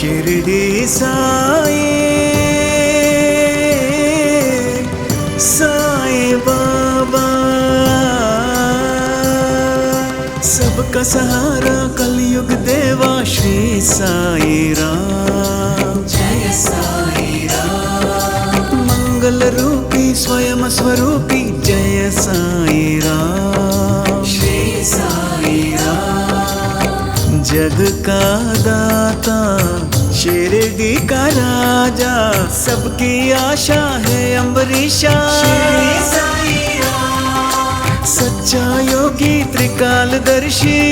शिरडी साई साई बाबा, सबका सहारा कलयुग देवा श्री साई राम। जय साई राम। मंगल रूपी स्वयं स्वरूपी जय साई राम। श्री साई राम। जग का दाता शिरडी का राजा, सबकी आशा है अम्बरीशा। श्री साई राम। सच्चा योगी त्रिकालदर्शी,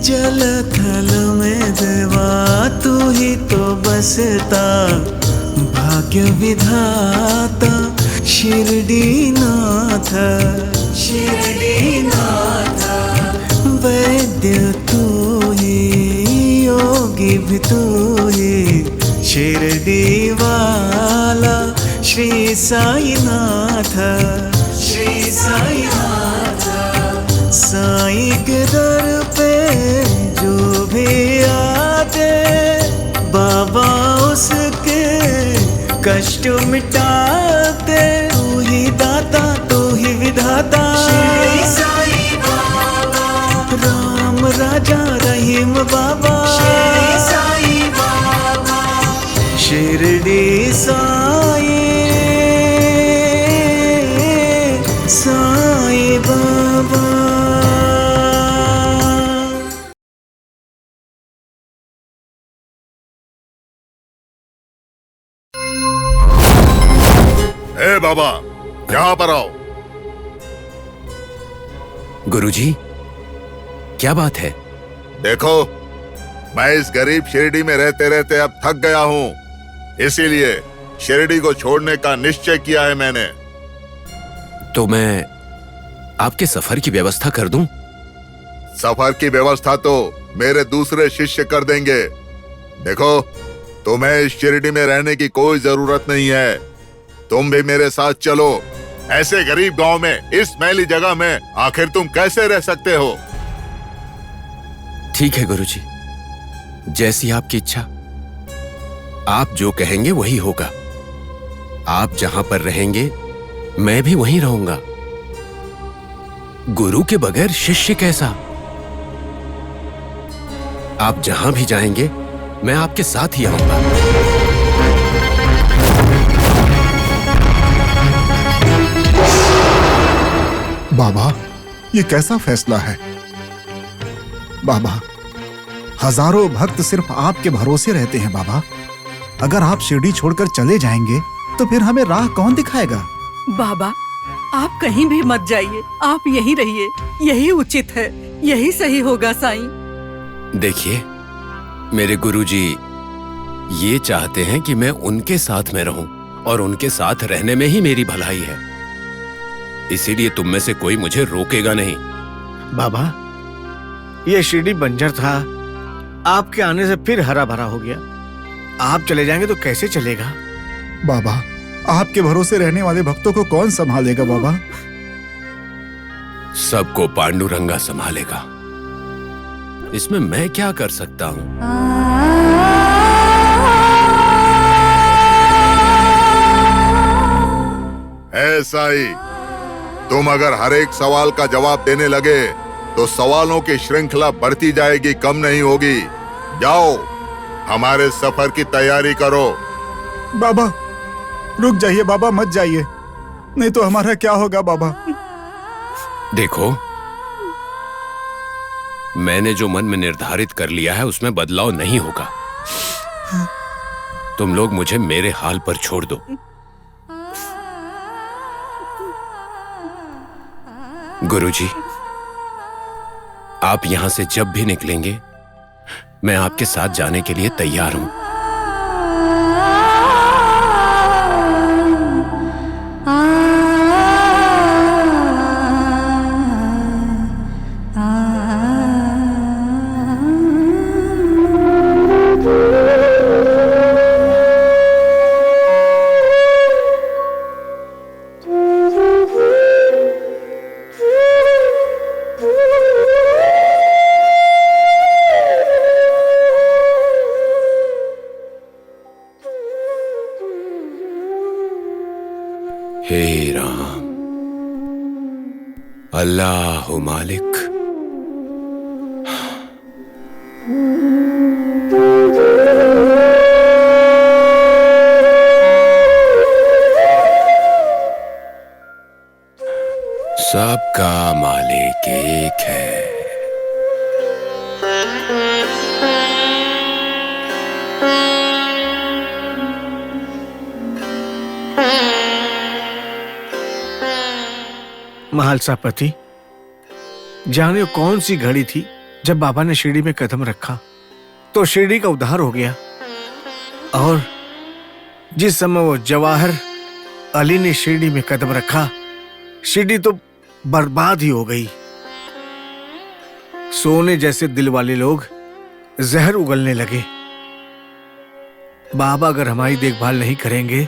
जल थल में देवा तू ही तो बसता, भाग्य विधाता शिरडी नाथ। शिरडी नाथ। वैद्य तू ही योगी भी तू ही, शिरडी वाला श्री साई नाथ। श्री साई नाथ। साई के दर पे जो भी आते, बाबा उसके कष्ट मिटाते। तू ही दाता तू ही विधाता, श्री साई बाबा। राम राजा रहीम बाबा। श्री साई बाबा। शिरडी साई साई बाबा। ए बाबा, यहाँ पर आओ। गुरुजी, क्या बात है? देखो, मैं इस गरीब शिरडी में रहते रहते अब थक गया हूँ, इसीलिए शिरडी को छोड़ने का निश्चय किया है मैंने। तो मैं आपके सफर की व्यवस्था कर दूं? सफर की व्यवस्था तो मेरे दूसरे शिष्य कर देंगे। देखो, तुम्हें इस शिरडी में रहने की कोई जरूरत नहीं है। तुम भी मेरे साथ चलो। ऐसे गरीब गांव में, इस मैली जगह में आखिर तुम कैसे रह सकते हो? ठीक है गुरुजी, जैसी आपकी इच्छा। आप जो कहेंगे वही होगा। आप जहां पर रहेंगे मैं भी वहीं रहूंगा। गुरु के बगैर शिष्य कैसा? आप जहां भी जाएंगे मैं आपके साथ ही आऊंगा। बाबा, ये कैसा फैसला है? बाबा, हजारों भक्त सिर्फ आपके भरोसे रहते हैं बाबा। अगर आप शिरडी छोड़कर चले जाएंगे तो फिर हमें राह कौन दिखाएगा? बाबा, आप कहीं भी मत जाइए, आप यहीं रहिए, यही उचित है, यही सही होगा साईं। देखिए, मेरे गुरुजी ये चाहते हैं कि मैं उनके साथ में रहूं और उनके साथ रहने में ही मेरी भलाई है। इसीलिए तुम में से कोई मुझे रोकेगा नहीं। बाबा, ये शिरडी बंजर था, आपके आने से फिर हरा भरा हो गया। आप चले जाएंगे तो कैसे चलेगा? बाबा, आपके भरोसे रहने वाले भक्तों को कौन संभालेगा बाबा? सबको पांडुरंगा संभालेगा। इसमें मैं क्या कर सकता हूं? ऐसा ही, तुम अगर हर एक सवाल का जवाब देने लगे तो सवालों की श्रृंखला बढ़ती जाएगी, कम नहीं होगी। जाओ, हमारे सफर की तैयारी करो। बाबा, रुक जाइए बाबा, मत जाइए, नहीं तो हमारा क्या होगा बाबा? देखो, मैंने जो मन में निर्धारित कर लिया है उसमें बदलाव नहीं होगा। तुम लोग मुझे मेरे हाल पर छोड़ दो। गुरुजी, आप यहां से जब भी निकलेंगे मैं आपके साथ जाने के लिए तैयार हूं। अल्लाह मालिक। सबका मालिक एक है। महालसापति, जाने कौन सी घड़ी थी जब बाबा ने शिरडी में कदम रखा तो शिरडी का उद्धार हो गया, और जिस समय वो जवाहर अली ने शिरडी में कदम रखा, शिरडी तो बर्बाद ही हो गई। सोने जैसे दिल वाले लोग जहर उगलने लगे। बाबा अगर हमारी देखभाल नहीं करेंगे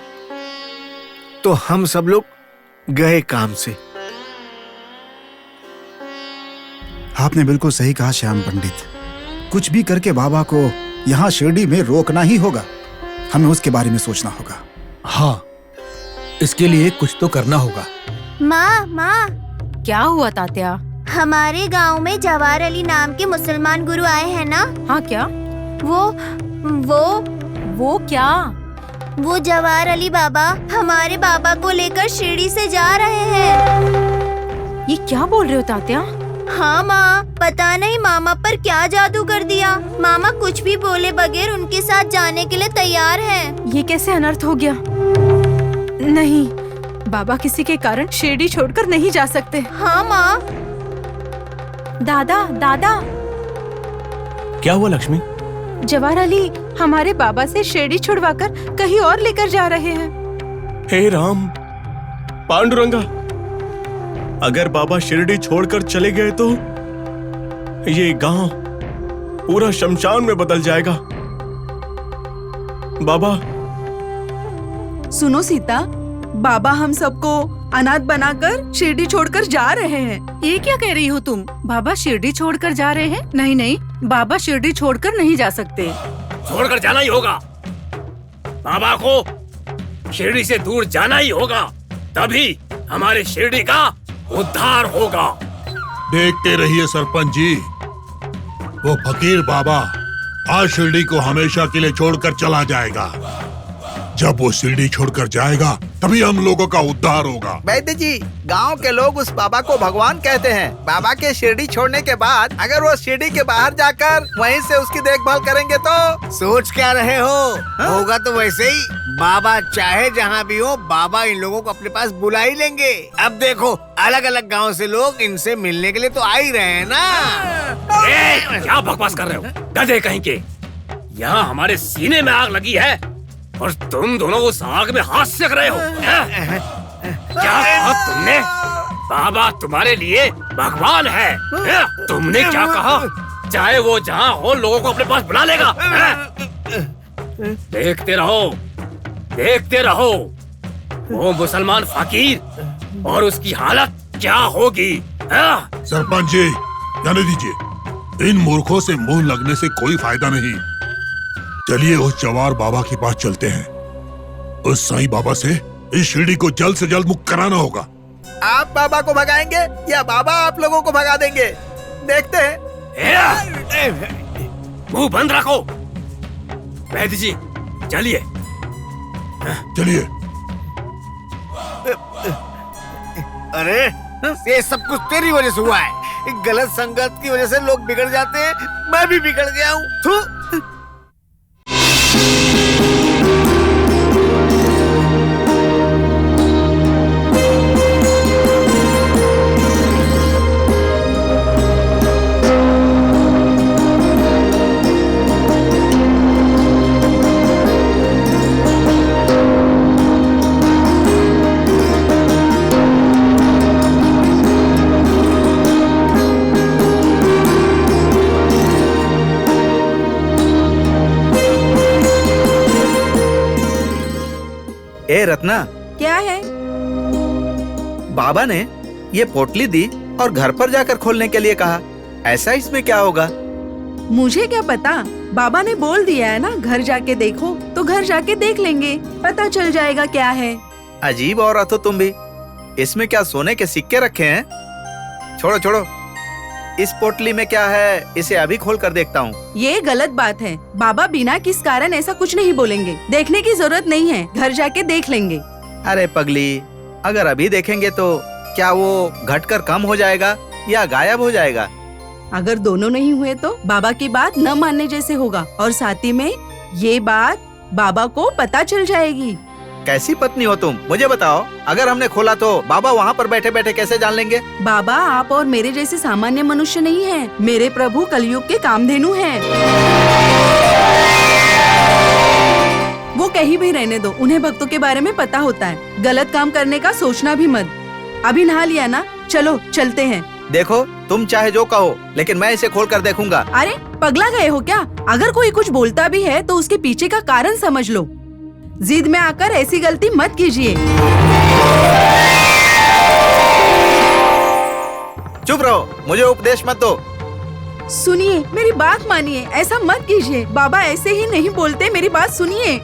तो हम सब लोग गए काम से। आपने बिल्कुल सही कहा श्याम पंडित। कुछ भी करके बाबा को यहाँ शिरडी में रोकना ही होगा। हमें उसके बारे में सोचना होगा। हाँ, इसके लिए कुछ तो करना होगा। माँ, क्या हुआ तात्या? हमारे गांव में जवाहर अली नाम के मुसलमान गुरु आए हैं ना? हाँ, क्या? वो क्या? वो जवाहर अली बाबा हमारे बाबा को लेकर शिरडी से जा रहे हैं। ये क्या बोल रहे हो तात्या? हाँ माँ, पता नहीं मामा पर क्या जादू कर दिया। मामा कुछ भी बोले बगैर उनके साथ जाने के लिए तैयार हैं। ये कैसे अनर्थ हो गया? नहीं, बाबा किसी के कारण शिरडी छोड़कर नहीं जा सकते। हाँ माँ। दादा, क्या हुआ लक्ष्मी? जवाहर अली हमारे बाबा से शिरडी छुड़वाकर कहीं और लेकर जा रहे हैं। हे राम, पांडुरंगा, अगर बाबा शिरडी छोड़कर चले गए तो ये गांव पूरा शमशान में बदल जाएगा। बाबा, सुनो सीता, बाबा हम सबको अनाथ बनाकर शिरडी छोड़कर जा रहे हैं। ये क्या कह रही हो तुम? बाबा शिरडी छोड़कर जा रहे हैं? नहीं, बाबा शिरडी छोड़कर नहीं जा सकते। छोड़कर जाना ही होगा। बाबा को शिरडी से दूर जाना ही होगा, तभी हमारे शिरडी का उद्धार होगा। देखते रहिए सरपंच जी, वो फकीर बाबा आज शिरडी को हमेशा के लिए छोड़कर चला जाएगा। जब वो शिरडी छोड़कर जाएगा तभी हम लोगों का उद्धार होगा। वैद्य जी, गांव के लोग उस बाबा को भगवान कहते हैं। बाबा के शिरडी छोड़ने के बाद अगर वो शिरडी के बाहर जाकर वहीं से उसकी देखभाल करेंगे तो सोच क्या रहे हो? होगा तो वैसे ही। बाबा चाहे जहाँ भी हो, बाबा इन लोगों को अपने पास बुला ही लेंगे। अब देखो, अलग अलग गांव से लोग इनसे मिलने के लिए तो आ ही रहे हैं ना। क्या बकवास कर रहे हो गधे कहीं के? यहाँ हमारे सीने में आग लगी है और तुम दोनों उस आग में हाथ सेक रहे हो। क्या कहा तुमने? बाबा तुम्हारे लिए भगवान है। तुमने क्या कहा? चाहे वो जहाँ हो, लोगों को अपने पास बुला लेगा। देखते रहो वो मुसलमान फकीर और उसकी हालत क्या होगी। सरपंच जी, जाने दीजिए, इन मूर्खों से मुंह लगने से कोई फायदा नहीं। चलिए उस जवाहर बाबा के पास चलते हैं। उस साईं बाबा से इस शिरडी को जल्द से जल्द मुक्त कराना होगा। आप बाबा को भगाएंगे या बाबा आप लोगों को भगा देंगे, देखते हैं। मुंह बंद रखो। वैद्य जी, चलिए। अरे ये सब कुछ तेरी वजह से हुआ है। गलत संगत की वजह से लोग बिगड़ जाते हैं। मैं भी बिगड़ गया हूँ। ए रत्ना, क्या है? बाबा ने ये पोटली दी और घर पर जाकर खोलने के लिए कहा। ऐसा इसमें क्या होगा? मुझे क्या पता, बाबा ने बोल दिया है ना, घर जाके देखो। तो घर जाके देख लेंगे, पता चल जाएगा क्या है। अजीब औरत हो तुम भी। इसमें क्या सोने के सिक्के रखे हैं? छोड़ो छोड़ो, इस पोटली में क्या है इसे अभी खोल कर देखता हूँ। ये गलत बात है। बाबा बिना किस कारण ऐसा कुछ नहीं बोलेंगे। देखने की जरूरत नहीं है, घर जाके देख लेंगे। अरे पगली, अगर अभी देखेंगे तो क्या वो घटकर कम हो जाएगा या गायब हो जाएगा? अगर दोनों नहीं हुए तो बाबा की बात न मानने जैसे होगा, और साथ ही में ये बात बाबा को पता चल जाएगी। कैसी पत्नी हो तुम, मुझे बताओ। अगर हमने खोला तो बाबा वहाँ पर बैठे बैठे कैसे जान लेंगे? बाबा आप और मेरे जैसे सामान्य मनुष्य नहीं हैं। मेरे प्रभु कलयुग के कामधेनु हैं। वो कहीं भी रहने दो, उन्हें भक्तों के बारे में पता होता है। गलत काम करने का सोचना भी मत। अभी नहा लिया ना, चलो चलते हैं। देखो तुम चाहे जो कहो, लेकिन मैं इसे खोल कर देखूंगा। अरे पगला गए हो क्या? अगर कोई कुछ बोलता भी है तो उसके पीछे का कारण समझ लो। जिद में आकर ऐसी गलती मत कीजिए। चुप रहो, मुझे उपदेश मत दो। सुनिए, मेरी बात मानिए, ऐसा मत कीजिए। बाबा ऐसे ही नहीं बोलते, मेरी बात सुनिए।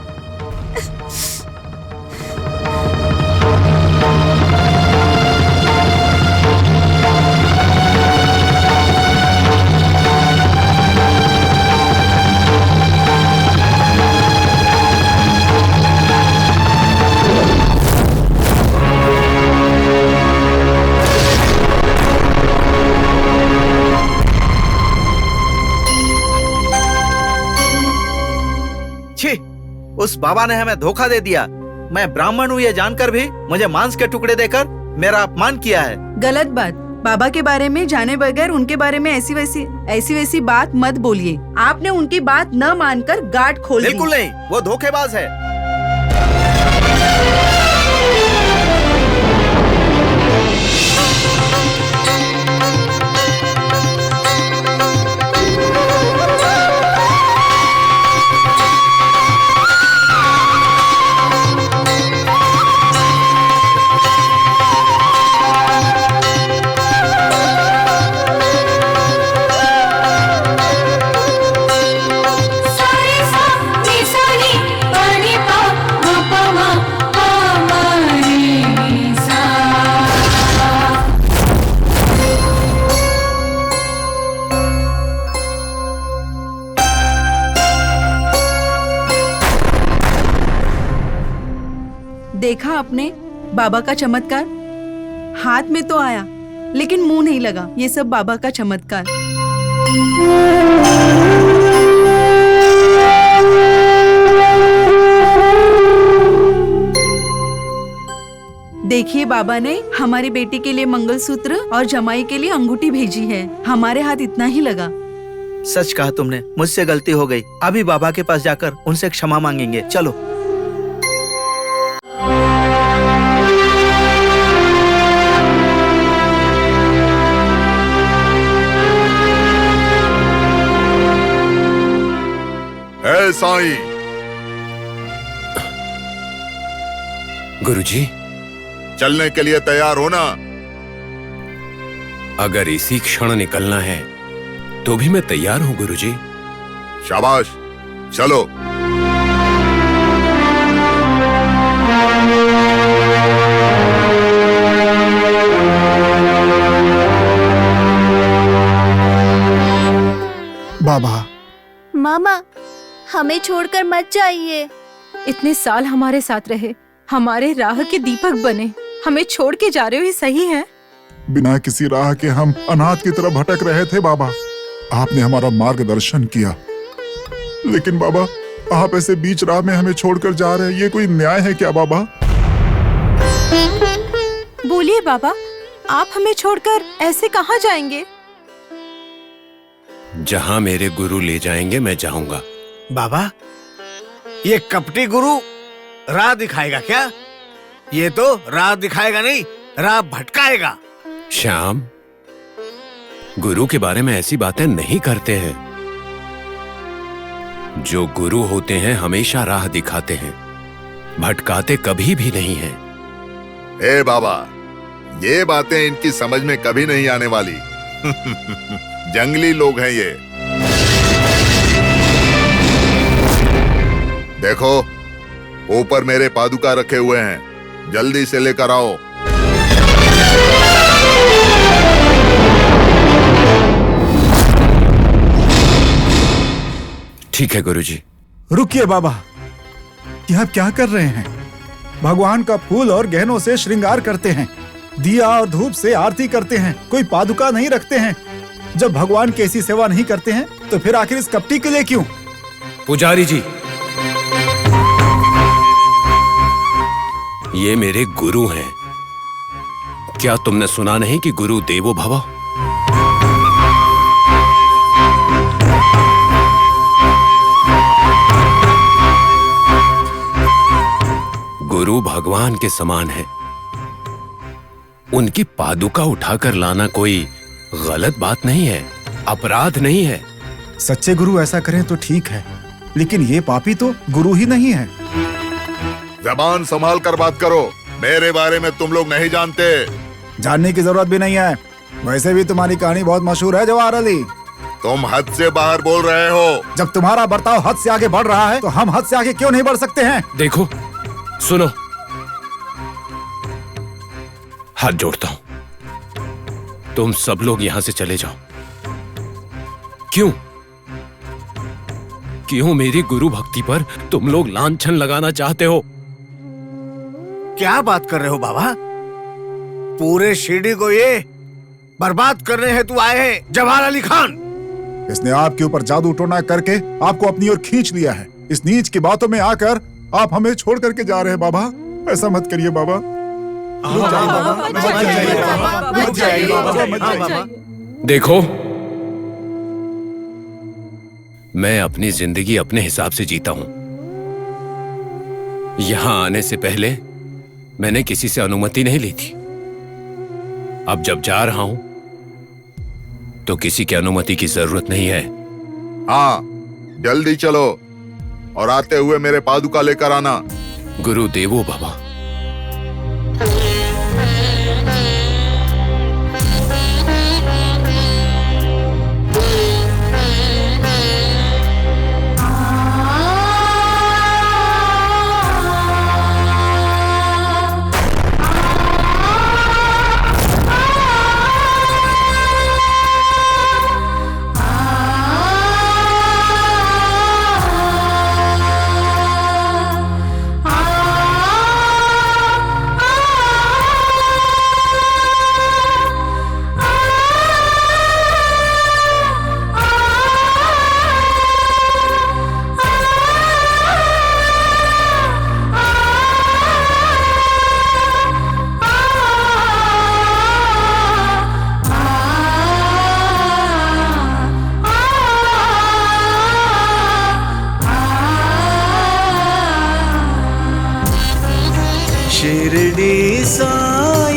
उस बाबा ने हमें धोखा दे दिया। मैं ब्राह्मण हूँ ये जानकर भी मुझे मांस के टुकड़े देकर मेरा अपमान किया है। गलत बात। बाबा के बारे में जाने बगैर उनके बारे में ऐसी वैसी बात मत बोलिए। आपने उनकी बात न मानकर गांठ खोल दी। बिल्कुल नहीं, वो धोखेबाज है। देखा आपने बाबा का चमत्कार? हाथ में तो आया लेकिन मुंह नहीं लगा। ये सब बाबा का चमत्कार। देखिए, बाबा ने हमारी बेटी के लिए मंगलसूत्र और जमाई के लिए अंगूठी भेजी है। हमारे हाथ इतना ही लगा। सच कहा तुमने, मुझसे गलती हो गई। अभी बाबा के पास जाकर उनसे क्षमा मांगेंगे। चलो। ए साईं। गुरुजी, चलने के लिए तैयार हो ना? अगर इसी क्षण निकलना है तो भी मैं तैयार हूँ गुरुजी। शाबाश, चलो। बाबा। मामा, हमें छोड़कर मत जाइए। इतने साल हमारे साथ रहे, हमारे राह के दीपक बने, हमें छोड़ के जा रहे हो, ये सही है? बिना किसी राह के हम अनाथ की तरफ भटक रहे थे बाबा। आपने हमारा मार्गदर्शन किया, लेकिन बाबा आप ऐसे बीच राह में हमें छोड़कर जा रहे हैं, ये कोई न्याय है क्या बाबा? बोलिए बाबा, आप हमें छोड़कर ऐसे कहाँ जाएंगे? जहां मेरे गुरु ले जाएंगे मैं जाऊंगा। बाबा, ये कपटी गुरु राह दिखाएगा क्या? ये तो राह दिखाएगा नहीं, राह भटकाएगा। श्याम, गुरु के बारे में ऐसी बातें नहीं करते हैं। जो गुरु होते हैं हमेशा राह दिखाते हैं, भटकाते कभी भी नहीं हैं। ए बाबा, ये बातें इनकी समझ में कभी नहीं आने वाली। जंगली लोग हैं ये। देखो, ऊपर मेरे पादुका रखे हुए हैं, जल्दी से लेकर आओ। ठीक है गुरुजी। रुकिए बाबा, ये आप क्या कर रहे हैं? भगवान का फूल और गहनों से श्रृंगार करते हैं, दिया और धूप से आरती करते हैं, कोई पादुका नहीं रखते हैं। जब भगवान की ऐसी सेवा नहीं करते हैं तो फिर आखिर इस कपटी के लिए क्यों? पुजारी जी, ये मेरे गुरु हैं। क्या तुमने सुना नहीं कि गुरु देवो भव? गुरु भगवान के समान है। उनकी पादुका उठाकर लाना कोई गलत बात नहीं है, अपराध नहीं है। सच्चे गुरु ऐसा करें तो ठीक है, लेकिन ये पापी तो गुरु ही नहीं है। जबान संभाल कर बात करो, मेरे बारे में तुम लोग नहीं जानते। जानने की जरूरत भी नहीं है। वैसे भी तुम्हारी कहानी बहुत मशहूर है जवाहर अली। तुम हद से बाहर बोल रहे हो। जब तुम्हारा बर्ताव हद से आगे बढ़ रहा है तो हम हद से आगे क्यों नहीं बढ़ सकते हैं? देखो, सुनो, हाथ जोड़ता हूं, तुम सब लोग यहां से चले जाओ। क्यों क्यों मेरी गुरु भक्ति पर तुम लोग लांछन लगाना चाहते हो? क्या बात कर रहे हो बाबा? पूरे शिरडी को ये बर्बाद करने हेतु आए हैं जवाहर अली खान। इसने आपके ऊपर जादू टोना करके आपको अपनी ओर खींच लिया है। इस नीच की बातों में आकर आप हमें छोड़ करके जा रहे हैं बाबा। ऐसा मत करिए बाबा। देखो, मैं अपनी जिंदगी अपने हिसाब से जीता हूं। यहां आने से पहले मैंने किसी से अनुमति नहीं ली थी। अब जब जा रहा हूं तो किसी की अनुमति की जरूरत नहीं है। हाँ, जल्दी चलो और आते हुए मेरे पादुका लेकर आना। गुरु देवो भव। शिरडी साई